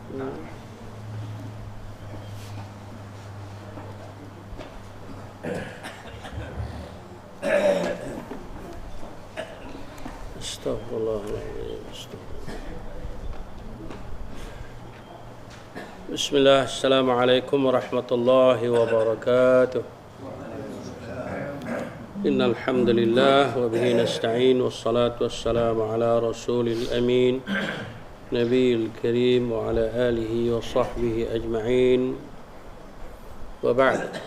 Astaghfirullahaladzim. Bismillah. Assalamualaikum warahmatullahi wabarakatuh. Innal hamdalillah wa bihi nasta'in wassalatu wassalamu ala rasulil amin nabiyil karim wa ala alihi wa sahbihi ajma'in. Wa ba'd.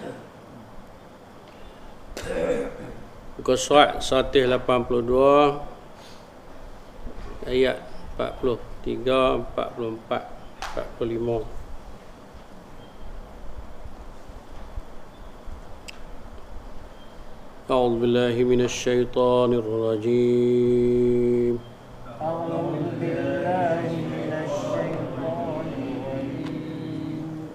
Muka surat 182 ayat 43, 44, 45. أعوذ بالله من الشيطان الرجيم. أعوذ بالله من الشيطان الرجيم.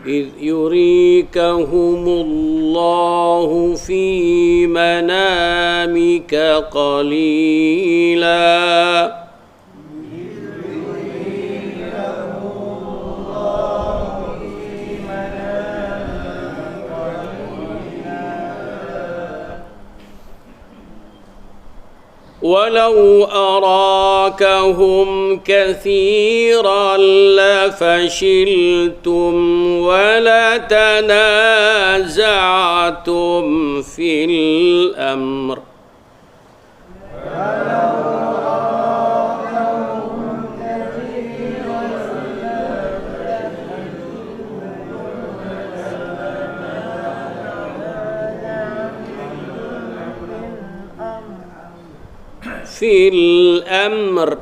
إذ يريكهم الله في منامك قليلا ولو أراكهم كثيرا لفشلتم ولتنازعتم في الأمر في الأمر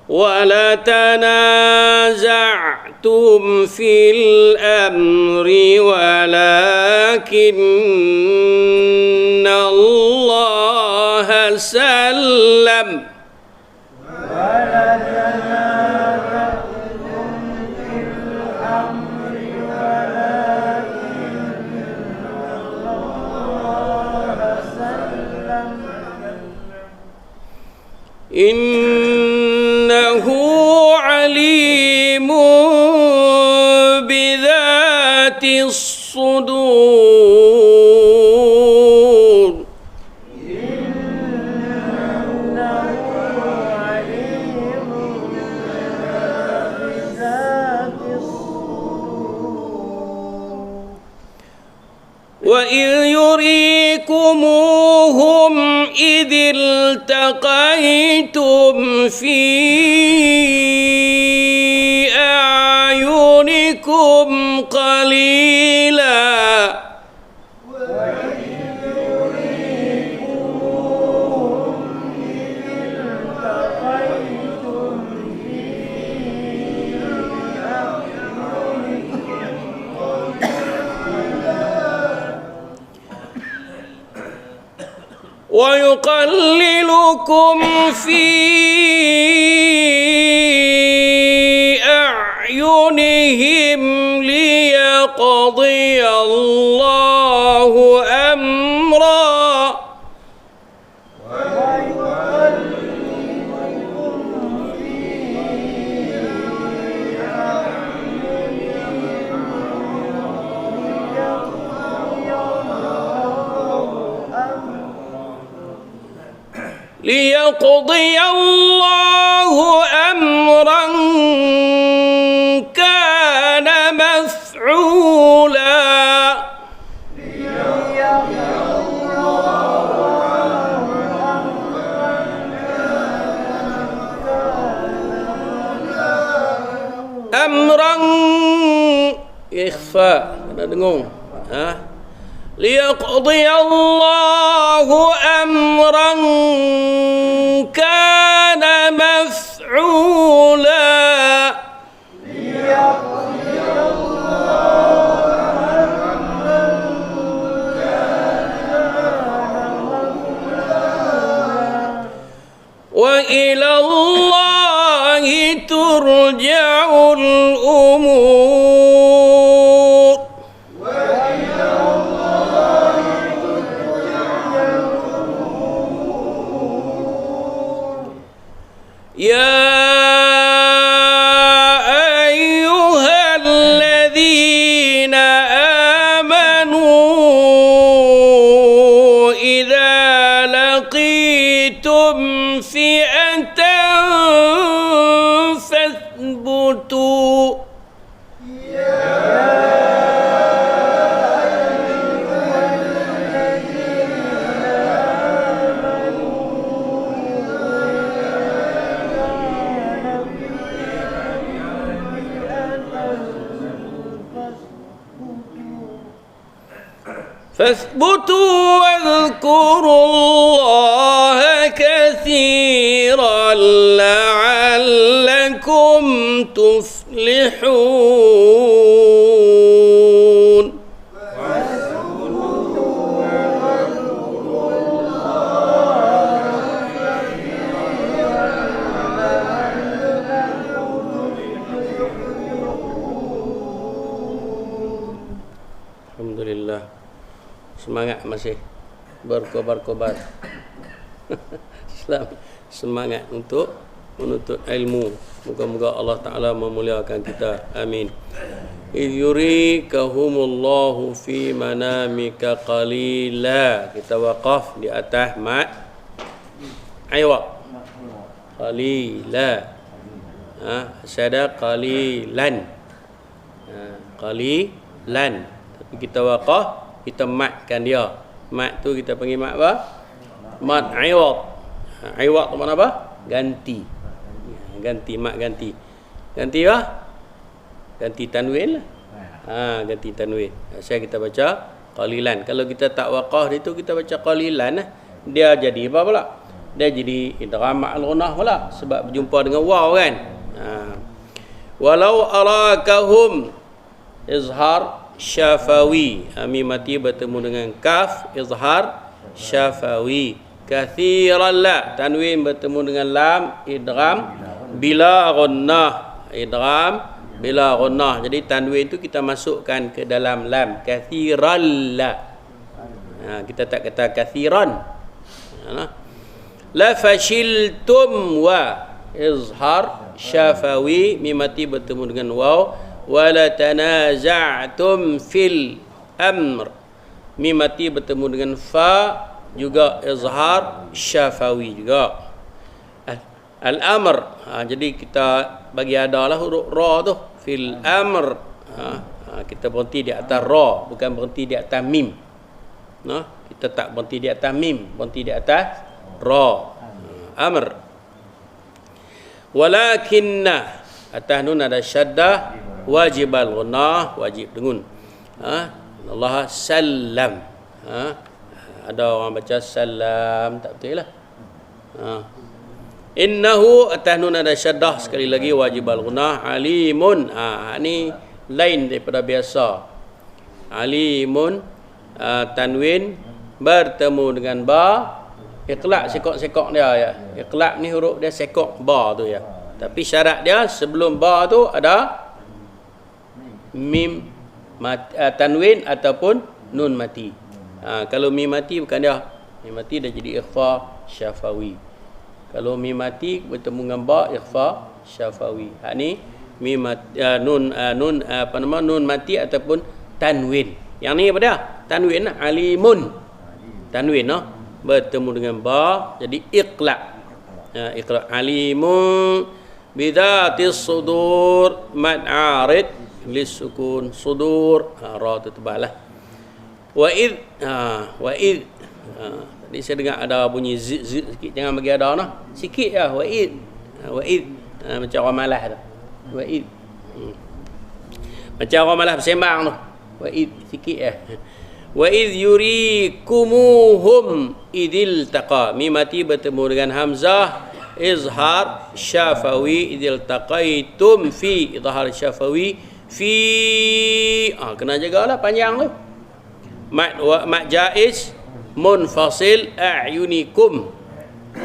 ولتنازعتم في الأمر ولكن الله سلم إنه عليم بذات الصدور وإذ يريكموهم إذ التقيتم في أعينكم قليلا ويقللكم في أعينهم ليقضي الله أمرا ليقضي الله أمرا كان مفعولا أمرا إخفاء ada dengung ليقضي الله أمرا كان مفعولا وإلى الله ترجع الأمور يا أيها الذين آمنوا إذا لقيتم فئة فاثبتوا فاثبتوا واذكروا الله كثيرا لعلكم تفلحون. Alhamdulillah. Semangat masih berkobar-kobar. Semangat untuk menuntut ilmu. Moga-moga Allah Ta'ala memuliakan kita. Amin. إذ يريكهم الله في منامك قليلا. Kita waqaf di atas mat iwad. Qalila. Sada qalilan. Qalilan. Tapi kita waqaf, kita matkan dia. Mat tu kita panggil mat apa? Mat iwad. Iwad tu mana apa? Ganti. Ganti, mat ganti. Ganti apa? Ganti tanwin lah. Ganti tanwin. Saya kita baca qalilan. Kalau kita tak waqaf itu kita baca qalilan lah. Dia jadi apa pula? Dia jadi idgham ma'al ghunnah pula sebab berjumpa dengan waw kan. Walau arakahum izhar syafawi. Mim mati bertemu dengan kaf, izhar syafawi. Kathiran la, tanwin bertemu dengan lam, idgham bila ghunnah. Idgham bila ghunnah. Jadi tanwin itu kita masukkan ke dalam lam. Kathiran la. Kita tak kata kathiran. La fashiltum wa izhar syafawi. Mim mati bertemu dengan waw. Wala tanaza'tum fil amr. Mim mati bertemu dengan fa, juga izhar syafawi juga. Al-amr. Jadi kita bagi adalah huruf ra tu fil amr. Kita berhenti di atas ra, bukan berhenti di atas mim. Kita tak berhenti di atas mim, berhenti di atas ra. Amr. Walakinna, atas nun ada syaddah, wajib al-ghunnah, wajib dengun. Allah salam. Ada orang baca salam, tak betul lah. Innahu, atas nun ada syaddah, sekali lagi wajib al-ghunnah. Alimun, ni lain daripada biasa. Alimun, tanwin bertemu dengan ba, iqlaq sekok-sekok dia ya. Iqlaq ni huruf dia sekok ba tu ya. Tapi syarat dia sebelum ba tu ada mim tanwin ataupun nun mati. Kalau mim mati bukan dia. Mim mati dah jadi ikhfa syafawi. Kalau mim mati bertemu dengan ba, ikhfa syafawi. Ni mim nun nun mati ataupun tanwin. Yang ni apa dia? Tanwin alimun. Tanwin bertemu dengan ba jadi iqlaq. Iqlaq alimun bidatis sudur mad arid lisukun sudur. Ra tu tebal lah. Wa id tadi saya dengar ada bunyi zi sikit, jangan bagi ada noh. Sikit lah wa id. Macam orang malas tu. Wa id. Macam orang malas bersembang tu. Wa id sikit lah. Wa id yurikumuhum idil taqa. Mim mati bertemu dengan hamzah, izhar syafawi. Idil taqaitum fi, izhar syafawi fi. Kena jagalah panjang tu. Mat jaiz munfasil a'yunikum.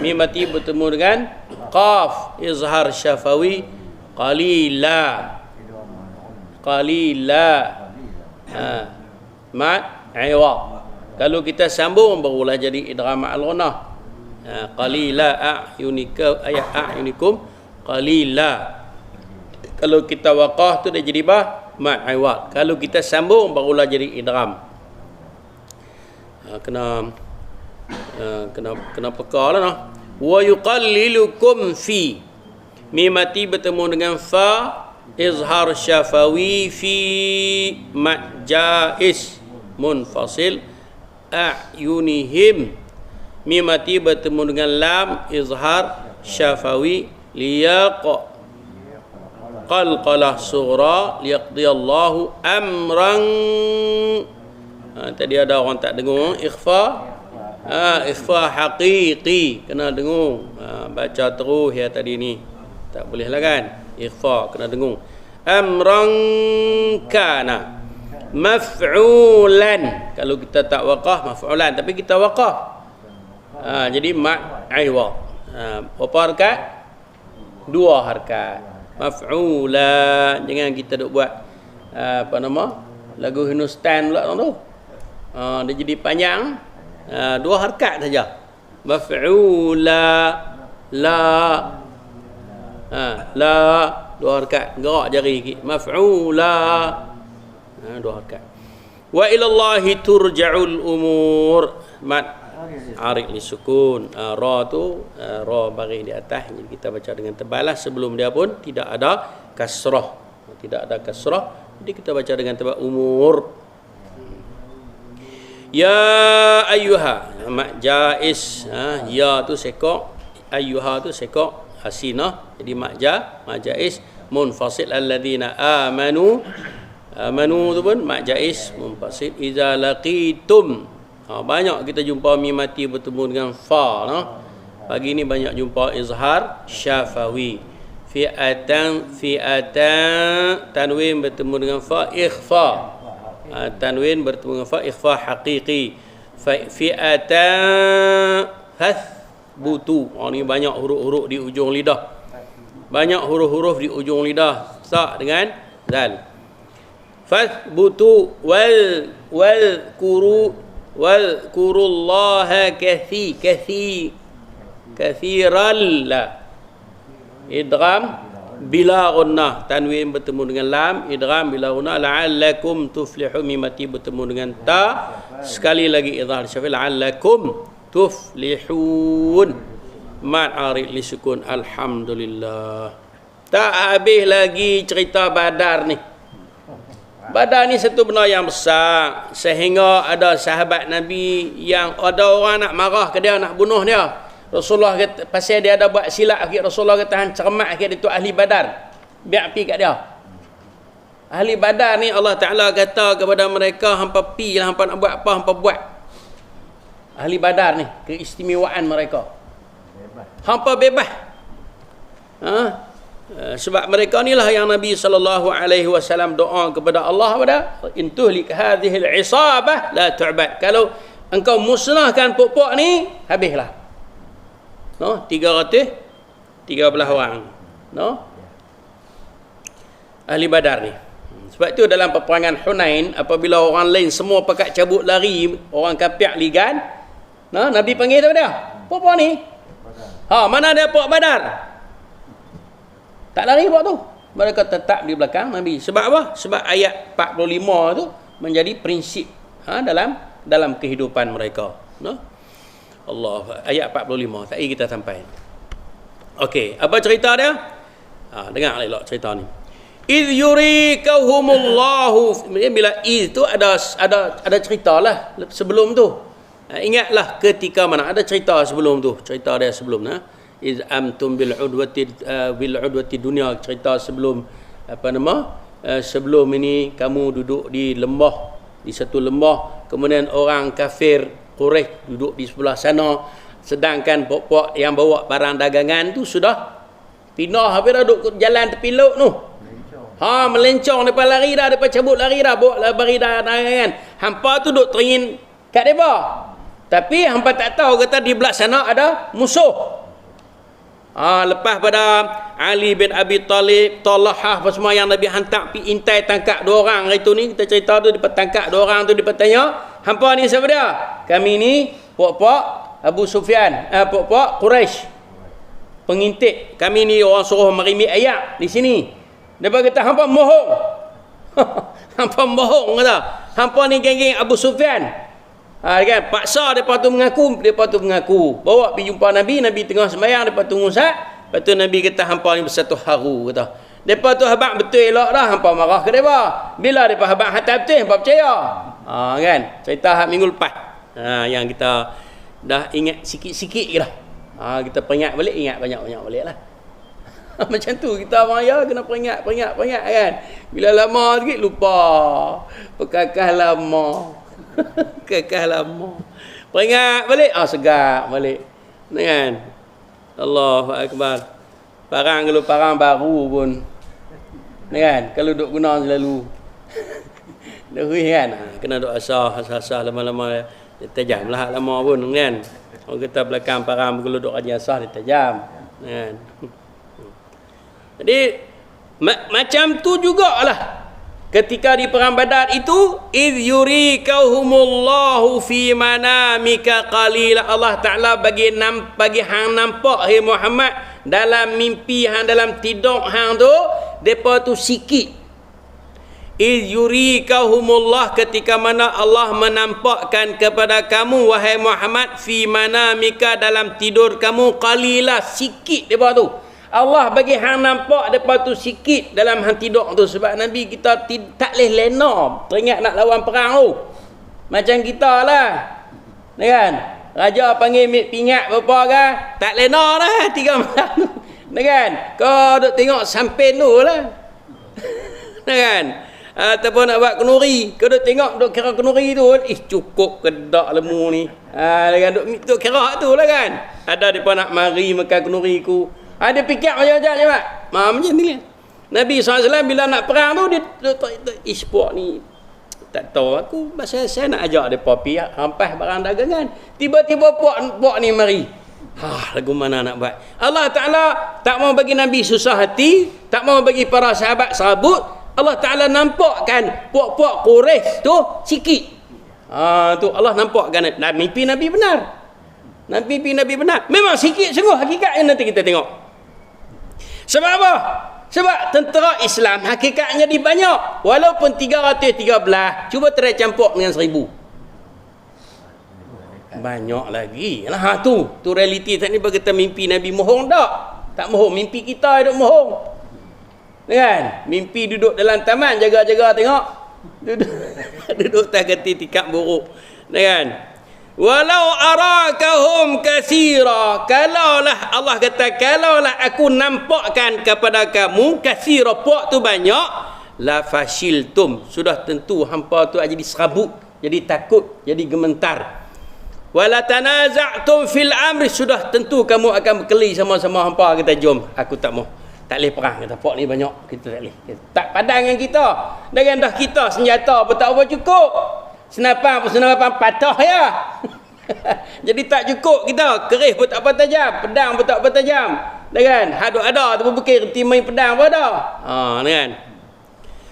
Mim mati bertemu dengan qaf, izhar syafawi qalila. Mat iwad. Kalau kita sambung barulah jadi idgham al-ghunnah. Qalila a'yunikum qalila. Kalau kita waqaf tu dia jadi mad iwad. Kalau kita sambung barulah jadi idgham. Kena peka lah noh. Wa yuqallilukum fi. Mim mati bertemu dengan fa, izhar syafawi fi mad jaiz munfasil a'yunihim. Mim mati bertemu dengan lam, izhar syafawi liyaq qalqalah sughra liyaqdiyallahu amran. Tadi ada orang tak dengar ikhfa. Ikhfa haqiqi kena dengar. Baca terus ya tadi ni. Tak boleh lah kan? Ikhfa kena dengar. Amran kana maf'ulan. Kalau kita tak waqaf maf'ulan, tapi kita waqaf. Jadi mat iwad. Berapa harakat? 2 harakat. Maf'ulan. Jangan kita duk buat apa nama? Lagu Hindustan pula tu. Dia jadi panjang. 2 harakat saja. Maf'ula la la 2 harakat. Gerak jari sikit. Maf'ula 2 harakat. Wa ila Allahi turja'ul umur. Mat arik li sukun. Ra tu ra baris di atas. Jadi kita baca dengan tebal lah. Sebelum dia pun tidak ada kasrah. Tidak ada kasrah. Jadi kita baca dengan tebal umur. Ya ayyuha. Mat jaiz. Ya tu sekok. Ayyuha tu sekok. Hasinah. Jadi mat jaiz. Munfasil alladhina amanu. Amanu tu pun mat jaiz. Munfasil. Iza laqitum. Banyak kita jumpa mim mati bertemu dengan fa. Pagi ni banyak jumpa izhar syafawi. Fi'atan tanwin bertemu dengan fa ikhfa. Tanwin bertemu dengan fa ikhfa haqiqi. Fi'atan hathbutu. Ni banyak huruf-huruf di ujung lidah. Banyak huruf-huruf di ujung lidah. Sa dengan zal. Fathbutu wal kurullaha kathiran la. Idgham bila gunnah. Tanwin bertemu dengan lam. Idgham bila gunnah. La'allakum tuflihu. Mimati bertemu dengan ta. Sekali lagi idhar syafi. La'allakum tuflihun. Mat arid li sukun. Alhamdulillah. Tak habis lagi cerita Badar ni. Badar ni satu benda yang besar. Sehingga ada sahabat Nabi yang ada orang nak marah ke dia, nak bunuh dia. Rasulullah kata, pasal dia ada buat silap, Rasulullah kata hang cermat dia tu ahli Badar. Biar pi kat dia. Ahli Badar ni Allah Ta'ala kata kepada mereka, hampa pi lah, hampa nak buat apa, hampa buat. Ahli Badar ni, keistimewaan mereka. Hampa bebas. Sebab mereka inilah yang Nabi SAW doa kepada Allah pada intuhlik hadhil isabah la tu'bad. Kalau engkau musnahkan pokok ni, habislah. 313 orang. Ahli Badar ni. Sebab tu dalam peperangan Hunain, apabila orang lain semua pakat cabut lari, orang kafir ligan, Nabi panggil dia. Pokok ni? Mana ada pokok Badar? Tak lari buat tu. Mereka tetap di belakang Nabi. Sebab apa? Sebab ayat 45 tu menjadi prinsip dalam kehidupan mereka. Allah, ayat 45. Tak kita sampai. Okey, apa cerita dia? Dengar elok cerita ni. Iz yurikahumullahu. Bila iz tu ada ceritalah sebelum tu. Ingatlah ketika mana ada cerita sebelum tu. Cerita dia sebelum iz amtum bil udwati dunia, cerita sebelum sebelum ini kamu duduk di lembah, di satu lembah, kemudian orang kafir Quraisy duduk di sebelah sana, sedangkan pok-pok yang bawa barang dagangan tu sudah pindah, habis dah duduk jalan tepi laut tu. Melencong depan lari dah, depan cabut lari dah, bawa lari dah dagangan. Hampa tu duduk teringin kat depa. Tapi hampa tak tahu kata di belah sana ada musuh. Lepas pada Ali bin Abi Talib, Talhah apa semua yang Nabi hantar pergi intai tangkap 2 orang hari tu ni, kita cerita tu, dia tangkap 2 orang tu, dia tanya, hampa ni siapa dia? Kami ni pok-pok Abu Sufyan, pok-pok Quraisy. pengintik. Kami ni orang suruh merimik ayat di sini. Depa kata hampa mohong. Hampa mohong kata. Hampa ni geng-geng Abu Sufyan. Kan paksa depa tu mengaku. Bawa pergi jumpa Nabi, Nabi tengah sembahyang, depa tunggu sat. Lepas tu Nabi kata hampa ni bersatu haru kata. Depa tu habaq betul elok dah, hampa marah ke depa. Bila depa habaq hatam betul, hampa percaya. Kan? Cerita hak minggu lepas. Yang kita dah ingat sikit-sikit ke dah. Kita peringat balik, ingat banyak-banyak balik lah. Macam tu kita raya kena peringat kan. Bila lama sikit lupa. Perkakah lama. Kekal lama. Peringat balik, segak balik. Kan? Allahu akbar. Parang kalau parang baru pun. Kan? Kalau duk guna selalu. Dah kan? Kena duk asah lama-lama. Dia tajam lah lama pun kan. Orang kata belakang parang kalau duk rajin asah dia tajam. Kan? Jadi macam tu jugalah. Ketika di perang Badar itu, idh yurikahumullahu fi manamika qalila. Allah Taala bagi hang nampak hai Muhammad dalam mimpi hang, dalam tidur hang tu, depa tu sikit. Idh yurikahumullah, ketika mana Allah menampakkan kepada kamu wahai Muhammad fi manamika, dalam tidur kamu, qalila, sikit depa tu. Allah bagi hang nampak depa tu sikit dalam hang tidur tu. Sebab Nabi kita tak leh lena teringat nak lawan perang tu. Macam kita lah. Kan? Raja panggil mik pingat berapa kan? Tak lena dah 3 malam tu. Kan? Kau duk tengok sampai tu lah. Kan? Ataupun nak buat kenuri, kau duk tengok duk kira kenuri tu, cukup kedak lemu ni. Kan duk kira tu lah kan. Ada depa nak mari makan kenuri ku. Dia fikir macam-macam je mak. Macam ni. Nabi SAW bila nak perang tu, dia puak ni tak tahu aku, pasal saya nak ajak depa pi rampas barang dagangan. Tiba-tiba puak ni mari. Lagu mana nak buat? Allah Ta'ala tak mau bagi Nabi susah hati, tak mau bagi para sahabat serabut. Allah Ta'ala nampakkan puak-puak Quraisy tu sikit. Tu Allah nampakkan. Mimpi Nabi benar. Mimpi Nabi benar. Memang sikit sungguh, hakikatnya nanti kita tengok. Sebab apa? Sebab tentera Islam hakikatnya di banyak. Walaupun 313, cuba try campur dengan 1000. Banyak lagi. Tu realiti tak ni berkata mimpi Nabi mohong tak? Tak mohong. Mimpi kita duduk mohong. Kan? Mimpi duduk dalam taman, jaga-jaga tengok. Duduk tak kerti tikap buruk. Kan? Walau arakahum katsira, kalaulah Allah kata, kalaulah aku nampakkan kepada kamu katsira, puak tu banyak, la fashiltum, sudah tentu hampa tu jadi serabut, jadi takut, jadi gementar. Wala tanaza'tum fil amri, sudah tentu kamu akan berkelahi sama-sama hampa. Kata jom, aku tak mau, tak boleh perang. Kata puak ni banyak, kita tak boleh, tak padan dengan kita. Dengan dah kita senjata pun tak apa cukup. Senapan patah ya. Jadi tak cukup kita. Kerih pun tak apa tajam, pedang pun tak apa tajam. Kan? Ada tu berfikir timai pedang pun ada. Kan?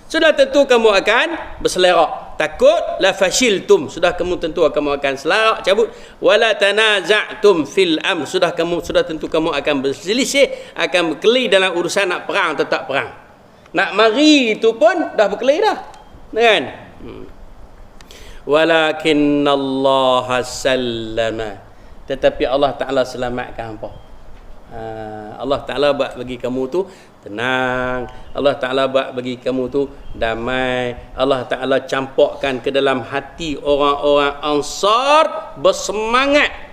Sudah tentu kamu akan berselerak. Takut la fashiltum, sudah kamu tentu kamu akan selerak, cabut. Wala tanaza'tum fil amr, sudah tentu kamu akan berselisih, akan berkelahi dalam urusan nak perang atau tak perang. Nak mari itu pun dah berkelahi dah. Kan? Walakinnallaha sallama, tetapi Allah Ta'ala selamatkan hampa. Allah Ta'ala buat bagi kamu tu tenang, Allah Ta'ala buat bagi kamu tu damai. Allah Ta'ala campurkan ke dalam hati orang-orang Ansar bersemangat.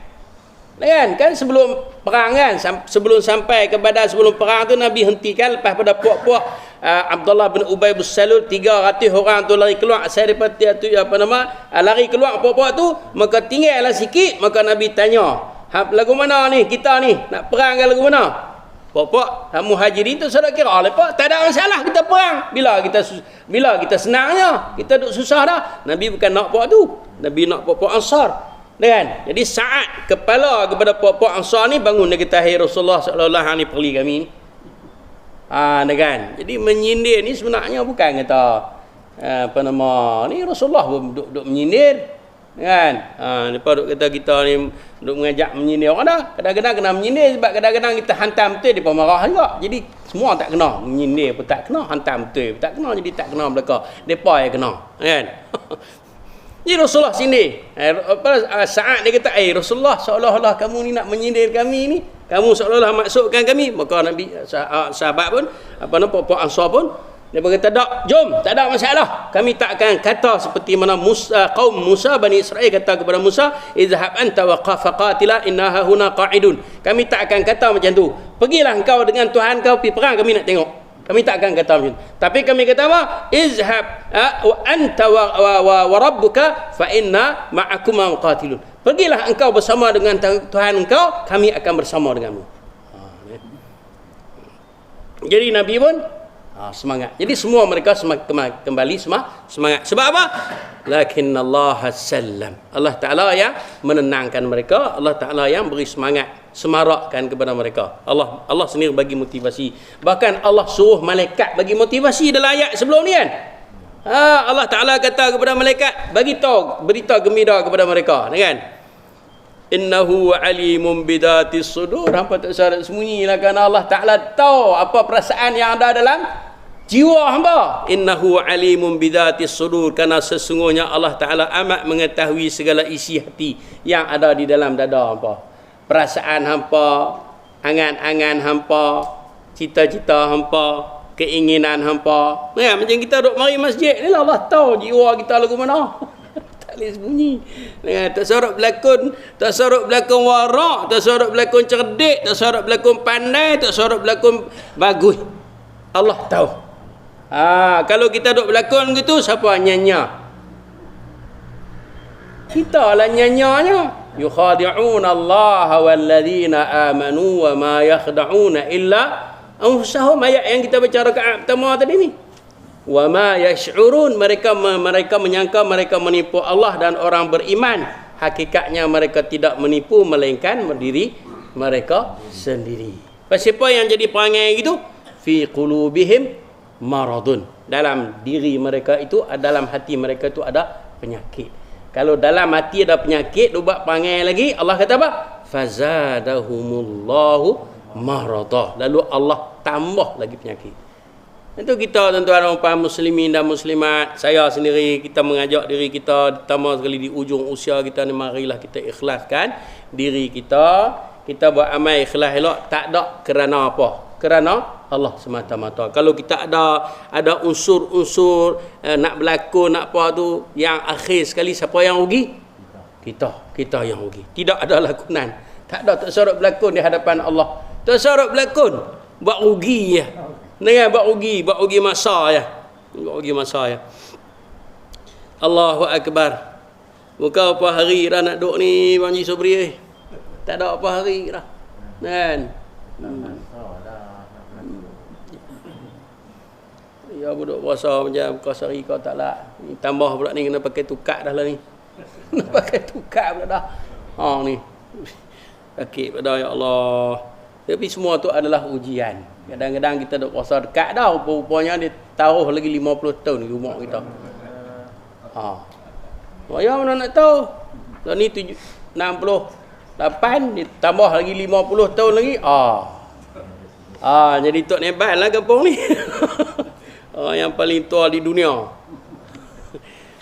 Kan sebelum perang kan, sebelum sampai ke Badar, sebelum perang tu Nabi hentikan. Lepas pada puak-puak Abdullah bin Ubay bin Salul 300 orang tu lari keluar, saya daripada tu lari keluar puak-puak tu, maka tinggallah sikit. Maka Nabi tanya, lagu mana ni, kita ni nak perang ke lagu mana? Puak-puak Muhajirin tu saudara kira lepas tak ada masalah kita perang. Bila kita senangnya, kita duk susah dah. Nabi bukan nak puak tu, Nabi nak puak-puak Ansar. Kan? Jadi saat kepala kepada puak-puak Ansar ni bangun, dia kata, "Hai Rasulullah sallallahu alaihi wasallam, perli kami ni." Kan? Jadi menyindir ni sebenarnya bukan kata ni Rasulullah duk menyindir. Kan? Lepas duk kata kita ni duk mengajak menyindir orang dah. Kadang-kadang kena menyindir sebab kadang-kadang kita hantam betul depa marah juga. Jadi semua tak kena. Menyindir pun tak kena, hantam betul pun tak kena, jadi tak kena belaka. Depa yang kena. Kan? Jadi Rasulullah sini. Saat dia kata, Rasulullah seolah-olah kamu ni nak menyindir kami ni. Kamu seolah-olah maksudkan kami. Maka Nabi sahabat pun, puak Ansar pun, dia berkata, jom, tak ada masalah. Kami tak akan kata seperti mana kaum Musa, Bani Israel kata kepada Musa, izhab anta wa faqatila inna hahuna qa'idun. Kami tak akan kata macam tu. Pergilah engkau dengan Tuhan kau pergi perang, kami nak tengok. Kami tak akan kata macam tu. Tapi kami kata apa? Izhab anta wa rabbuka fa inna ma'akuma muqatilun. Pergilah engkau bersama dengan Tuhan engkau, kami akan bersama denganmu. Jadi Nabi pun semangat. Jadi semua mereka kembali semangat. Sebab apa? Lakinnallaha sallam. Allah Ta'ala yang menenangkan mereka. Allah Ta'ala yang beri semangat, semarakkan kepada mereka. Allah sendiri bagi motivasi. Bahkan Allah suruh malaikat bagi motivasi dalam ayat sebelum ni kan. Allah Ta'ala kata kepada malaikat, berita gembira kepada mereka, kan? Innahu alimun bidatis sudur. Hampa tak usah sembunyilah, kerana Allah Ta'ala tahu apa perasaan yang ada dalam jiwa hamba. Innahu alimun bidatis sudur, kerana sesungguhnya Allah Ta'ala amat mengetahui segala isi hati yang ada di dalam dada hampa. Perasaan hampa, angan-angan hampa, cita-cita hampa, keinginan hampa. Ya, macam kita duduk mari masjid ni lah, Allah tahu jiwa kita lagu mana. Tak boleh sembunyi. Tak sorok berlakon, tak sorok berlakon warak, tak sorok berlakon cerdik, tak sorok berlakon pandai, tak sorok berlakon bagus. Allah tahu. Kalau kita duk berlakon gitu, siapa nyanya? Kita lah nyanyanya. Yukhadi'una Allah walladzina amanu wa ma yakhda'una illa anfusahum. Ayat yang kita baca rakaat pertama tadi ni. Wa ma yash'urun, mereka menyangka mereka menipu Allah dan orang beriman. Hakikatnya mereka tidak menipu melainkan diri mereka sendiri. Siapa yang jadi perangai gitu? Fi qulubihim maradun. Dalam diri mereka itu, dalam hati mereka itu ada penyakit. Kalau dalam hati ada penyakit, dia buat perangai lagi, Allah kata apa? Fazadahumullahu marada. Lalu Allah tambah lagi penyakit. Itu kita tuan-tuan dan puan muslimin dan muslimat, saya sendiri, kita mengajak diri kita, terutama sekali di ujung usia kita ni, marilah kita ikhlaskan diri kita. Kita buat amal ikhlas elok, tak ada kerana apa? Kerana Allah semata-mata. Kalau kita ada unsur-unsur nak berlakon, nak apa tu, yang akhir sekali siapa yang rugi? Kita yang rugi. Tidak ada lakonan. Tak sorok berlakon di hadapan Allah. Tak sorok berlakon, buat rugi ya. Dengan buat rugi masa ya. Buat rugi masa ya. Allahu akbar. Bukan apa hari dah nak duk ni Bang Ji Sobri. Tak ada apa hari dah. Kan? Ya buduk puasa macam kau sehari kau tak lah. Tambah pula ni kena pakai tukar dah lah ni. Kena pakai tukar pula dah. Ni. Sakit pada ya Allah. Tapi semua tu adalah ujian. Kadang-kadang kita duk puasa dekat dah. Rupanya dia taruh lagi 50 tahun di rumah kita. Ya mana nak tahu. So ni 68 ditambah lagi 50 tahun lagi. Jadi tok nebat lah kampung ni. Yang paling tua di dunia.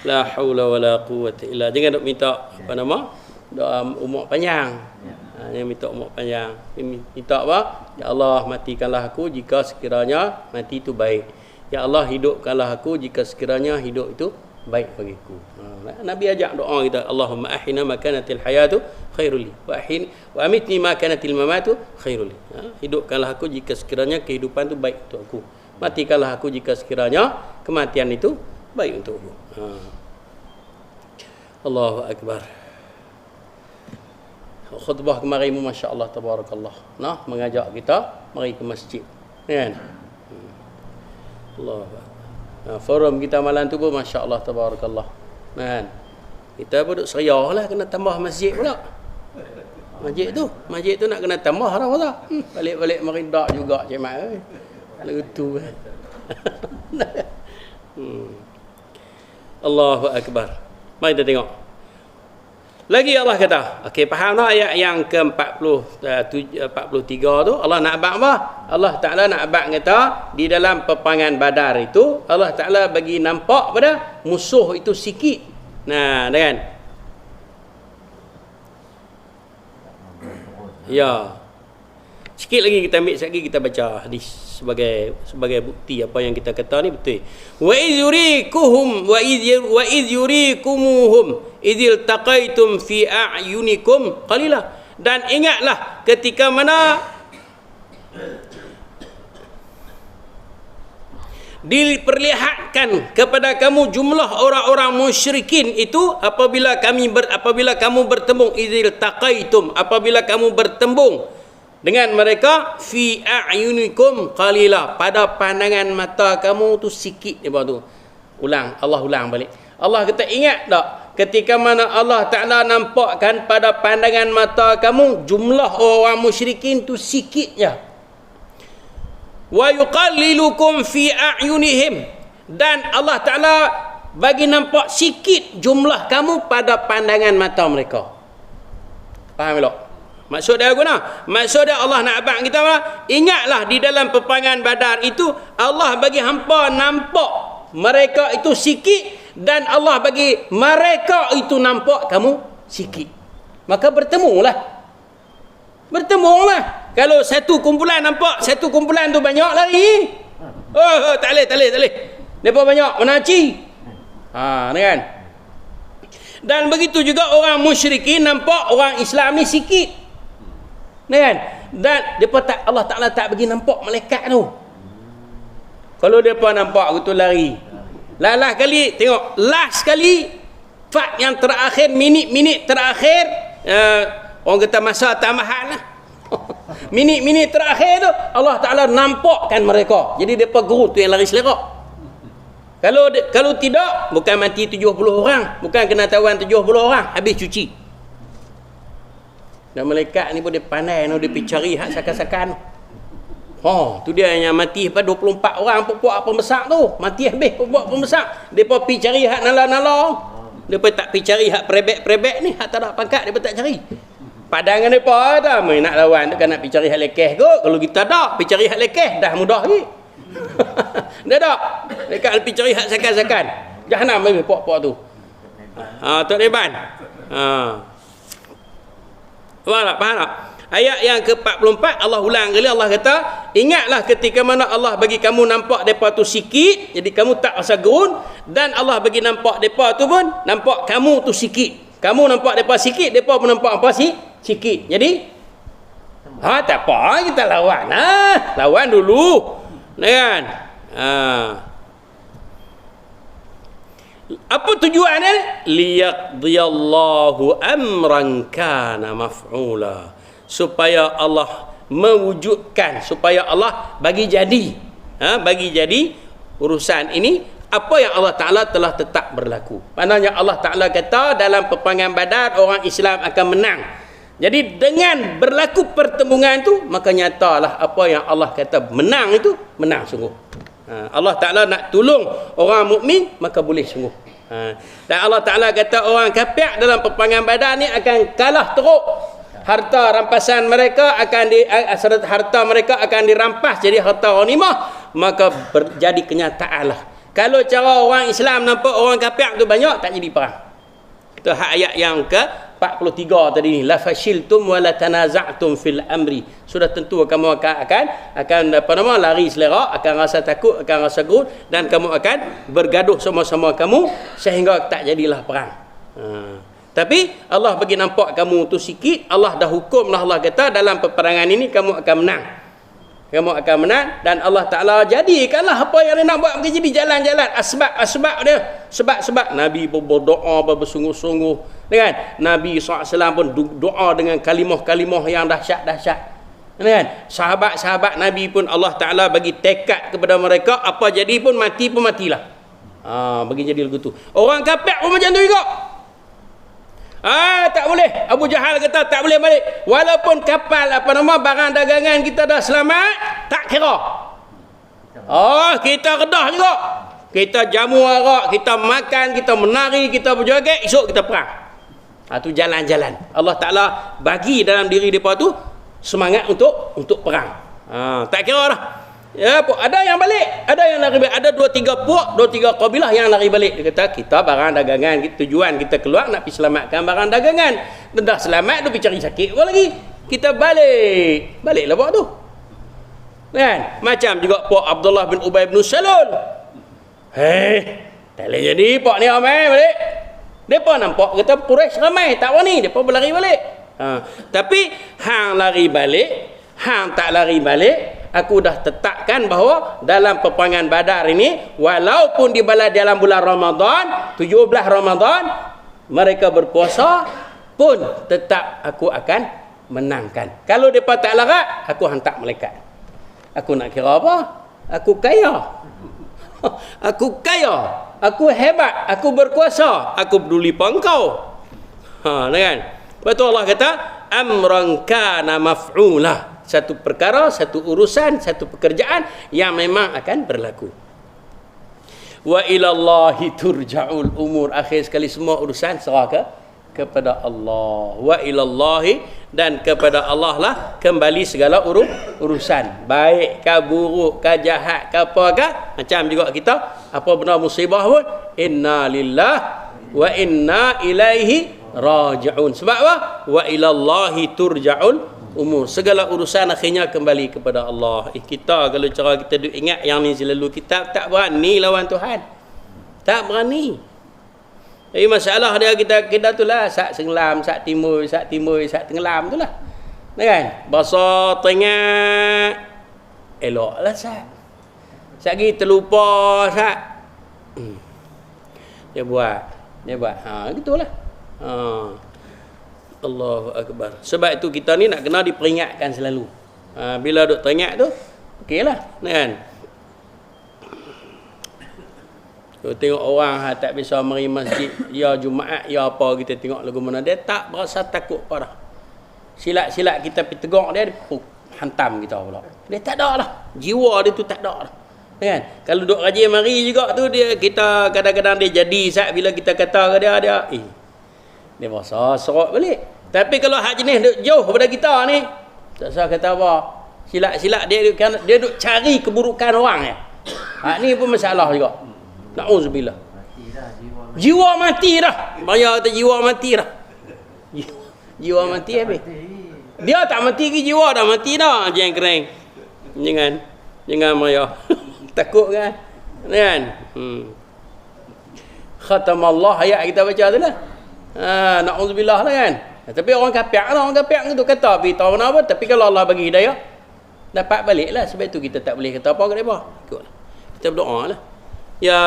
La haula wala quwwata illa. Jangan duk minta apa nama? Doa umur panjang. Yang minta umur panjang. Minta apa? Ya Allah, matikanlah aku jika sekiranya mati itu baik. Ya Allah, hidupkanlah aku jika sekiranya hidup itu baik bagiku. Nabi ajak doa kita, Allahumma ahina ma kanatil hayatu khairul li wa amitni ma kanatil mamatu khairul li. Hidupkanlah aku jika sekiranya kehidupan itu baik untuk aku. Matikanlah aku jika sekiranya kematian itu baik untukku. Allahu akbar. Khutbah kemarin masya-Allah tabarakallah. Mengajak kita mari ke masjid. Kan? Allah. Forum kita malam tu pun masya-Allah tabarakallah. Kan? Kita pun duk seriahlah kena tambah masjid pula. Masjid tu nak kena tambah dah pula. Balik-balik meridak juga jemaah. Lutu. Allahu akbar. Mari kita tengok. Lagi Allah kata, okey faham tak ayat yang ke-43 tu? Allah nak abad apa? Allah Ta'ala nak abad kata di dalam peperangan Badar itu Allah Ta'ala bagi nampak pada musuh itu sikit. Nah, kan? Ya. Sikit lagi kita ambil, sikit lagi kita baca hadis sebagai bukti apa yang kita kata ni betul. Wa iz yurikumuhum idil taqaitum fi a'yunikum qalila. Dan ingatlah ketika mana diperlihatkan kepada kamu jumlah orang-orang musyrikin itu apabila kamu bertembung, idil taqaitum, apabila kamu bertembung dengan mereka fi a'yunikum qalila, pada pandangan mata kamu tu sikit dia tu. Allah ulang balik. Allah kata ingat tak ketika mana Allah Ta'ala nampakkan pada pandangan mata kamu jumlah orang musyrikin tu sikit je. Wa yuqallilukum fi a'yunihim, dan Allah Ta'ala bagi nampak sikit jumlah kamu pada pandangan mata mereka. Faham tak? Maksud dia guna? Maksud dia Allah nak abang kita apa? Ingatlah di dalam peperangan Badar itu Allah bagi hampa nampak mereka itu sikit, dan Allah bagi mereka itu nampak kamu sikit. Maka bertemulah. Kalau satu kumpulan nampak satu kumpulan tu banyak lari. Tak boleh. Depa banyak menaci. Kan? Dan begitu juga orang musyrikin nampak orang Islam ni sikit. Kan? Dan Allah Ta'ala tak bagi nampak malaikat tu. Kalau depa nampak gitu lari. Last kali fak yang terakhir, minit terakhir, orang kata masa tambahan lah. Minit terakhir tu Allah Ta'ala nampakkan mereka. Jadi depa guru tu yang lari selerak. Kalau tidak, bukan mati 70 orang, bukan kena tawan 70 orang, habis cuci. Dan malaikat ni pun dia pandai, dia pergi cari hak sakan-sakan. Tu dia yang mati pada 24 orang puak pembesar tu. Mati habis puak pembesar. Depa pergi cari hak nala-nala. Depa tak pergi cari hak perebek-perebek ni, hak tak ada pangkat depa tak cari. Padangan depa dah mai nak lawan tu kan nak pergi cari hak lekeh kot. Kalau kita tak pergi cari hak lekeh dah mudah lagi. Dah tak. Dekat pergi cari hak sakan-sakan. Jahanam habis puak-puak tu. Tak leban. Faham tak? Ayat yang ke-44 Allah ulang kali, Allah kata ingatlah ketika mana Allah bagi kamu nampak depa tu sikit, jadi kamu tak rasa gerun, dan Allah bagi nampak depa tu pun nampak kamu tu sikit. Kamu nampak depa sikit, depa pun nampak apa sikit. Jadi tak apa, kita lawan. Lawan dulu. Kan? Apa tujuannya? Liyaqdiyallahu amran kana maf'ula, supaya Allah mewujudkan, supaya Allah bagi jadi urusan ini apa yang Allah Ta'ala telah tetap berlaku. Maknanya Allah Ta'ala kata dalam peperangan Badar orang Islam akan menang. Jadi dengan berlaku pertembungan itu, maka nyatalah apa yang Allah kata menang itu menang sungguh. Allah Ta'ala nak tolong orang mukmin, maka boleh sungguh. Dan Allah Ta'ala kata orang kafir dalam peperangan Badar ni akan kalah teruk. Harta rampasan mereka harta mereka akan dirampas jadi harta ghanimah, maka jadi kenyataan lah. Kalau cara orang Islam nampak orang kafir tu banyak, tak jadi perang. Itu ayat yang ke-43 tadi ni, la fashiltum wa la tanaza'tum fil amri. Sudah tentu kamu akan lari selera, akan rasa takut, akan rasa gerun, dan kamu akan bergaduh sama-sama kamu sehingga tak jadilah perang. Tapi Allah bagi nampak kamu tu sikit, Allah dah hukum lah, Allah kata dalam peperangan ini kamu akan menang. Kamu akan menang, dan Allah Ta'ala jadikanlah apa yang dia nak buat jadi jalan-jalan, asbab dia, sebab Nabi pun berdoa bersungguh-sungguh, kan? Nabi SAW pun doa dengan kalimah-kalimah yang dahsyat-dahsyat, kan? Sahabat-sahabat Nabi pun Allah Ta'ala bagi tekad kepada mereka, apa jadi pun matilah. Bagi jadi begitu. Orang kafir pun macam tu juga. Tak boleh. Abu Jahal kata tak boleh balik. Walaupun kapal barang dagangan kita dah selamat, tak kira. Kita redah juga. Kita jamu arak, kita makan, kita menari, kita berjoget, esok kita perang. Tu jalan-jalan. Allah Ta'ala bagi dalam diri mereka tu semangat untuk perang. Tak kira dah. Ya, ada yang balik, ada yang lari balik. Ada 2-3 puak, 2-3 kabilah yang lari balik. Dia kata, kita barang dagangan, tujuan kita keluar nak pergi selamatkan barang dagangan. Dah selamat, dia pergi cari sakit pun lagi. Kita balik. Baliklah puak tu. Kan? Macam juga puak Abdullah bin Ubay bin Salul. Tak boleh jadi puak ni ramai balik. Mereka nampak kata Quraisy ramai, tak berani. Mereka berlari balik. Tapi hang lari balik, hang tak lari balik, aku dah tetapkan bahawa dalam peperangan Badar ini, walaupun dibalas dalam bulan Ramadan, 17 Ramadan, mereka berpuasa pun tetap aku akan menangkan. Kalau mereka tak larat, aku hantar malaikat. Aku nak kira apa? Aku kaya. Aku kaya. Aku hebat. Aku berkuasa. Aku peduli pa engkau. Kan? Betul Allah kata, amran kana maf'ula. Satu perkara, satu urusan, satu pekerjaan yang memang akan berlaku. Wa ilallahi turja'ul umur. Akhir sekali semua urusan serah kepada Allah. Wa ilallahi, dan kepada Allah lah kembali segala urusan. Baik ke buruk ke jahat ke apa ke. Macam juga kita apa benda musibah pun, inna lillah wa inna ilaihi raji'un. Sebab apa? Wa ilallahi turja'ul umur. Segala urusan akhirnya kembali kepada Allah. Kita kalau cara kita duk ingat yang ni selalu, kita tak berani lawan Tuhan. Tak berani. Jadi masalah dia kita tu lah, sak senglam, sak timur, sak tenggelam tu lah. Kan? Bahasa tengah elok lah sak. Sak lagi terlupa sak. Dia buat. Gitulah. Allahu Akbar. Sebab itu kita ni nak kena diperingatkan selalu. Bila duk teringat tu, okeylah, kan? Tengok orang tak bisa mari masjid, ya Jumaat, ya apa, kita tengok lagu mana, dia tak berasa takut apa dah. Silat-silat kita pergi tegur dia hantam kita pula. Dia tak ada lah. Jiwa dia tu tak ada lah. Kan? Kalau duk rajin mari juga tu, dia kita kadang-kadang dia jadi sat bila kita kata ke dia dia berasa serot balik. Tapi kalau hak jenis duk jauh daripada kita ni, tak usah kata apa. Silat-silat dia duk cari keburukan orang ya. Hak ni pun masalah juga. Na'udzubillah. Jiwa mati dah. Bayar kata jiwa mati dah. Jiwa mati habis. Dia tak mati ke, jiwa dah mati dah. Jangan kering. Jangan bayar. Takut kan? Kan? Khatamallah ayat kita baca tu lah. Na'udzubillah lah kan. Tapi orang kafir lah. Orang kafir tu kata beritahu apa. Tapi kalau Allah bagi hidayah, dapat balik lah. Sebab itu kita tak boleh kata apa ke mereka. Ikutlah. Kita berdoa lah. Ya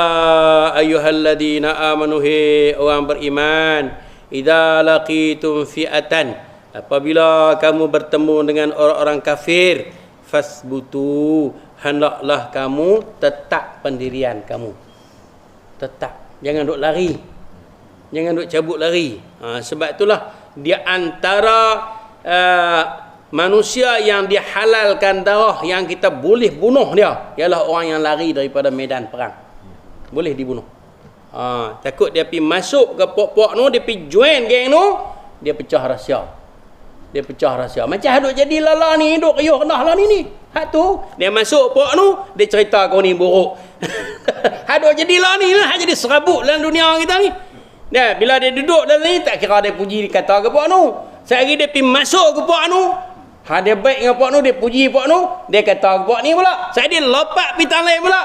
ayyuhalladzina amanu, he orang beriman, idza laqitum fi'atan, apabila kamu bertemu dengan orang-orang kafir, fasbutu, hendaklah kamu tetap pendirian kamu. Tetap, jangan duk lari. Jangan duk cabut lari. Sebab itulah di antara manusia yang dihalalkan darah, yang kita boleh bunuh dia, ialah orang yang lari daripada medan perang. Boleh dibunuh. Takut dia pergi masuk ke puak-puak tu, dia pergi join geng tu, dia pecah rahsia. Macam haduk jadi lala ni, duk riuh kenah lah ni. Hak tu, dia masuk puak tu, dia cerita kau ni buruk. Haduk jadi lah ni, hak jadi serabut dalam dunia kita ni. Dia bila dia duduk dalam ni, tak kira dia puji kata ke puak tu. Sehari dia pergi masuk ke puak tu, dia baik dengan puak tu, dia puji puak tu, dia kata ke puak ni pula. Saya dia lompat pergi tangan pula.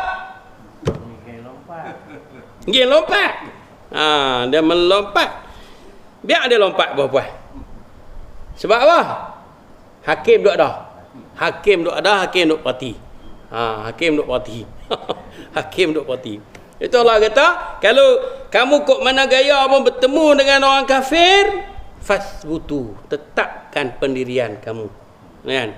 Dia lompat. Dia melompat. Biar dia lompat buah-buah. Sebab apa? Hakim duk dah. Hakim duk parti. Hakim duk parti. Itu Allah kata, kalau kamu kok mana gaya pun bertemu dengan orang kafir, fasbutu, tetapkan pendirian kamu. Kan?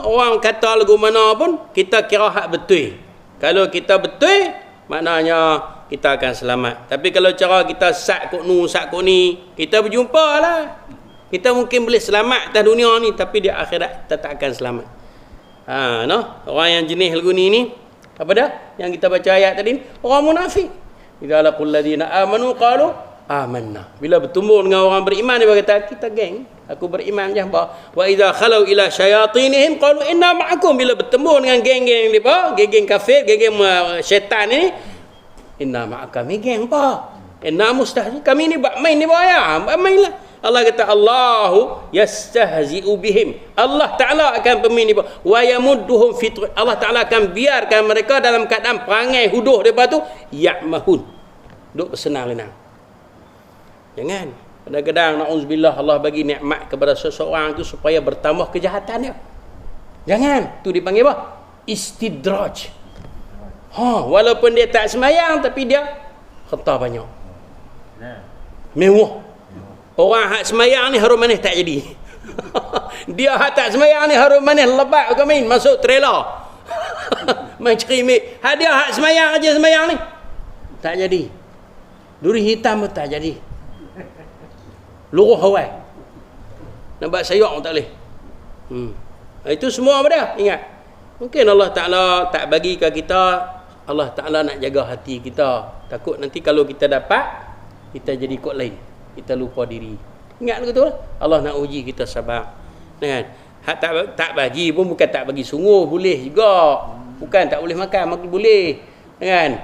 Orang kata lagu mana pun, kita kira hak betul. Kalau kita betul, maknanya kita akan selamat. Tapi kalau cara kita sak kok ni, kita berjumpa lah. Kita mungkin boleh selamat atas dunia ni, tapi di akhirat kita tak akan selamat. Orang yang jenis lagu ni, apa dah? Yang kita baca ayat tadi, orang munafik. Idza laqul ladina amanu qalu amanna. Bila bertemu dengan orang beriman, dia berkata, kita geng, aku beriman je. Wa idza khalau ila syayatinihim qalu inna ma'akum. Bila bertemu dengan geng-geng depa, geng-geng kafir, geng-geng syaitan ini, inna ma'akam, geng apa? Inna mustahzi, kami ni buat main ni buat ya, buat main lah. Allah kata Allahu yastahzi'u bihim. Allah Ta'ala akan pemain ni wa yamudduhum fi Allah Ta'ala akan biarkan mereka dalam keadaan perangai huduh depa tu ya'mahun. Duk bersenang-lenang. Jangan. Kadang-kadang na'udzubillah Allah bagi nikmat kepada seseorang tu supaya bertambah kejahatan dia. Jangan. Tu dipanggil apa? Istidraj. Walaupun dia tak semayang tapi dia harta banyak. Mewah. Orang hak semayang ni harum manis tak jadi. Dia hak tak semayang ni harum manis lebat ke main masuk trailer. Main cerimik. Hak dia hak semayang aja semayang ni tak jadi. Duri hitam pun tak jadi. Luruh awal. Nampak sayok pun tak boleh. Itu semua apa dia? Ingat. Mungkin Allah Ta'ala tak bagi ke kita. Allah Ta'ala nak jaga hati kita. Takut nanti kalau kita dapat, kita jadi kot lain. Kita lupa diri. Ingat betul? Allah nak uji kita sabar. Kan? Hak tak bagi pun bukan tak bagi sungguh, boleh juga. Bukan tak boleh makan boleh. Kan?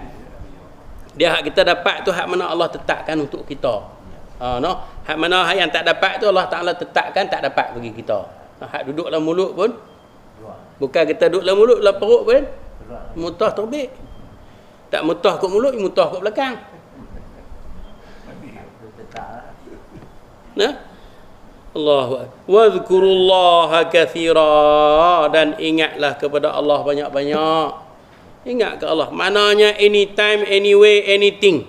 Dia hak kita dapat tu hak mana Allah tetapkan untuk kita. No? Hak mana hak yang tak dapat tu Allah Ta'ala tetapkan tak dapat bagi kita. Hak duduk dalam mulut pun bukan kita duduk dalam mulut, dalam perut pun mutah terbit. Tak mutah kat mulut, mutah kat belakang. Nah, Allahu akbar. Wadhkurullaha katsira, dan ingatlah kepada Allah banyak-banyak. Ingat ke Allah. Maknanya anytime, anyway, anything.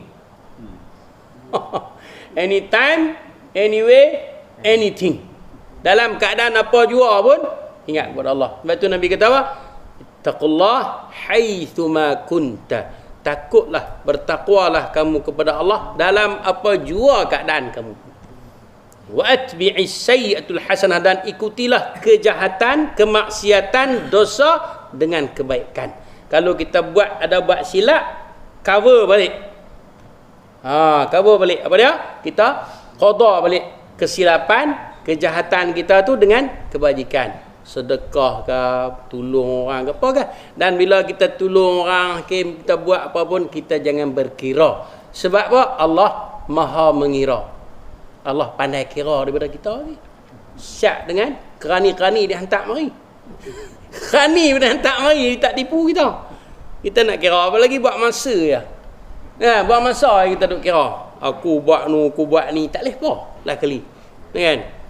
Anytime, anyway, anything. Dalam keadaan apa jua pun ingat kepada Allah. Sebab tu Nabi kata apa? Taqullah haitsuma kunta. Takutlah, bertakwalah kamu kepada Allah dalam apa jua keadaan kamu. Wa atbi'is sayyi'atul hasanah, dan ikutilah kejahatan, kemaksiatan, dosa dengan kebaikan. Kalau kita buat silap, cover balik. Cover balik. Apa dia? Kita qada balik kesilapan, kejahatan kita tu dengan kebajikan. Sedekah ke, tolong orang ke apa ke. Dan bila kita tolong orang, kita buat apa pun, kita jangan berkira. Sebab apa? Allah Maha mengira. Allah pandai kira daripada kita ni. Syak dengan kerani-kerani dia hantar mari. Kerani dia hantar mari, dia tak tipu kita. Kita nak kira apa lagi, buat masa ya. Buat masa kita duk kira. Aku buat ni, tak boleh apa lah kali. Kan?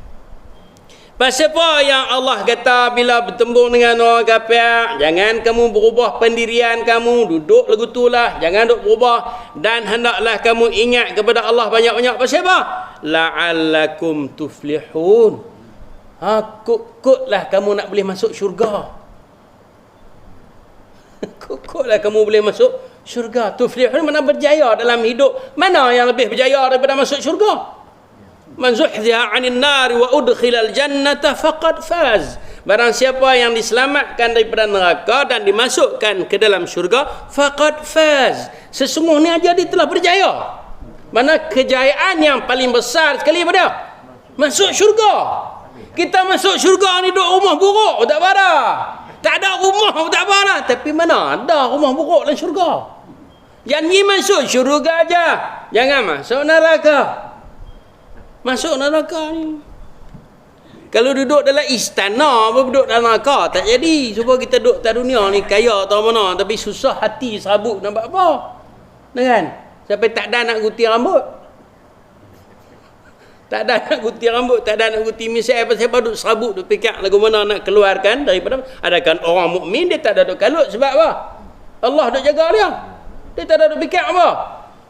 Pasal apa yang Allah kata bila bertembung dengan orang kafir, jangan kamu berubah pendirian kamu, duduk lagu itulah, jangan duk berubah, dan hendaklah kamu ingat kepada Allah banyak-banyak. Pasal apa? La'allakum tuflihun. Kut-kutlah kamu nak boleh masuk syurga. Kut-kutlah kamu boleh masuk syurga. Tuflihun mana berjaya dalam hidup. Mana yang lebih berjaya daripada masuk syurga? Man zuhziha 'anil nari wa udkhilal jannata faqad faz. Barang siapa yang diselamatkan daripada neraka dan dimasukkan ke dalam syurga, faqad faz. Sesungguhnya dia telah berjaya. Mana kejayaan yang paling besar sekali apa dia? Masuk syurga. Kita masuk syurga ni duduk rumah buruk tak apa. Tak ada rumah tak apa. Tapi mana ada rumah buruk dalam syurga? Jangan pergi masuk syurga aja. Jangan masuk neraka. Masuk neraka ni. Kalau duduk dalam istana, duduk dalam neraka, tak jadi. Supaya kita duduk atas dunia ni kaya atau mana, tapi susah hati serabut nak buat apa. Kan? Sampai tak ada nak gunting rambut. Tak ada nak gunting rambut, tak ada nak gunting misai, apa-apa duduk serabut, duduk fikir lagu mana nak keluarkan daripada. Adakah orang mukmin dia tak ada duduk kalut sebab apa? Allah duduk jaga dia. Dia tak ada duduk fikir apa?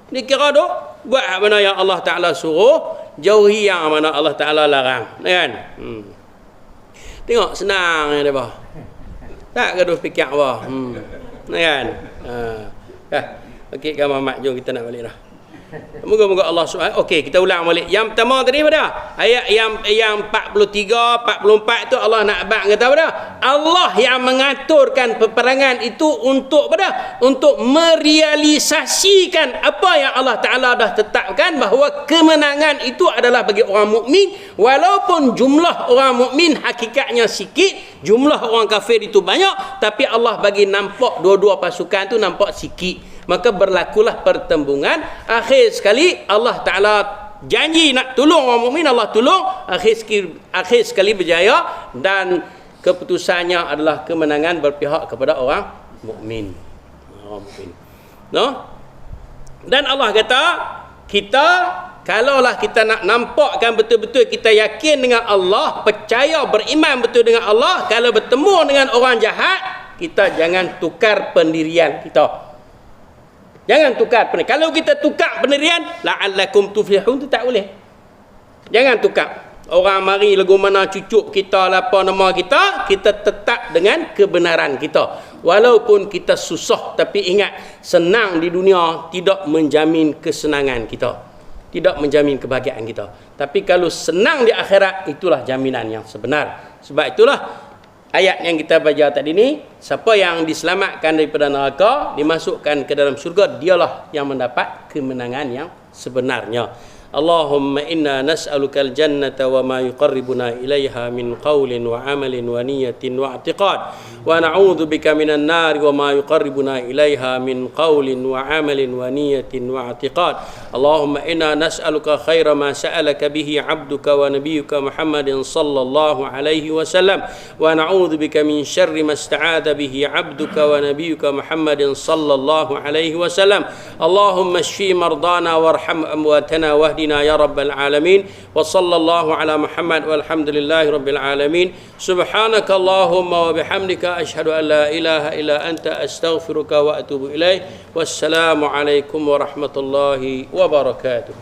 Dia kira duduk buat mana yang Allah Ta'ala suruh, jauhi yang mana Allah Ta'ala larang. Kan? Tengok senang dia apa. Tak gaduh fikir apa. Kan? Okey, gambar mak, jom kita nak balik dah. Moga-moga Allah Subhanahu. Okey, kita ulang balik. Yang pertama tadi pada ayat yang 43, 44 tu Allah nak abang kata pada Allah yang mengaturkan peperangan itu untuk pada untuk merealisasikan apa yang Allah Taala dah tetapkan, bahawa kemenangan itu adalah bagi orang mukmin, walaupun jumlah orang mukmin hakikatnya sikit, jumlah orang kafir itu banyak, tapi Allah bagi nampak dua-dua pasukan tu nampak sikit. Maka berlakulah pertembungan. Akhir sekali Allah Ta'ala janji nak tolong orang mukmin, Allah tolong. Akhir sekali berjaya, dan keputusannya adalah kemenangan berpihak kepada orang mukmin. Orang mukmin. No? Dan Allah kata, kita kalaulah kita nak nampakkan betul-betul kita yakin dengan Allah, percaya beriman betul dengan Allah, kalau bertemu dengan orang jahat, kita jangan tukar pendirian kita. Jangan tukar pendirian. Kalau kita tukar pendirian, la'allakum tuflihun, tu tak boleh. Jangan tukar. Orang mari lagu mana cucuk kita, apa nama kita, kita tetap dengan kebenaran kita. Walaupun kita susah, tapi ingat, senang di dunia tidak menjamin kesenangan kita. Tidak menjamin kebahagiaan kita. Tapi kalau senang di akhirat, itulah jaminan yang sebenar. Sebab itulah ayat yang kita baca tadi ni, siapa yang diselamatkan daripada neraka, dimasukkan ke dalam syurga, dialah yang mendapat kemenangan yang sebenarnya. Allahumma inna nas'aluka al-jannata wa ma yuqarribuna ilaiha min qawlin wa amalin wa niyatin wa i'tiqad, wa na'udzu bika minan nari wa ma yuqarribuna ilaiha min qawlin wa amalin wa niyatin wa i'tiqad. Allahumma inna nas'aluka khaira ma sa'alaka bihi 'abduka wa nabiyyuka Muhammadin sallallahu alaihi wasallam, wa na'udzu bika min syarri ma ista'adha bihi 'abduka wa nabiyyuka Muhammadin sallallahu alaihi wasallam. Allahumma shfi mardana warham amwatana wahdi ya rabbal alamin, wa sallallahu ala Muhammad walhamdulillahi rabbil alamin. Subhanakallahumma wa bihamdika asyhadu an la ilaha illa anta astaghfiruka wa atubu ilaik. Wassalamu alaikum warahmatullahi wabarakatuh.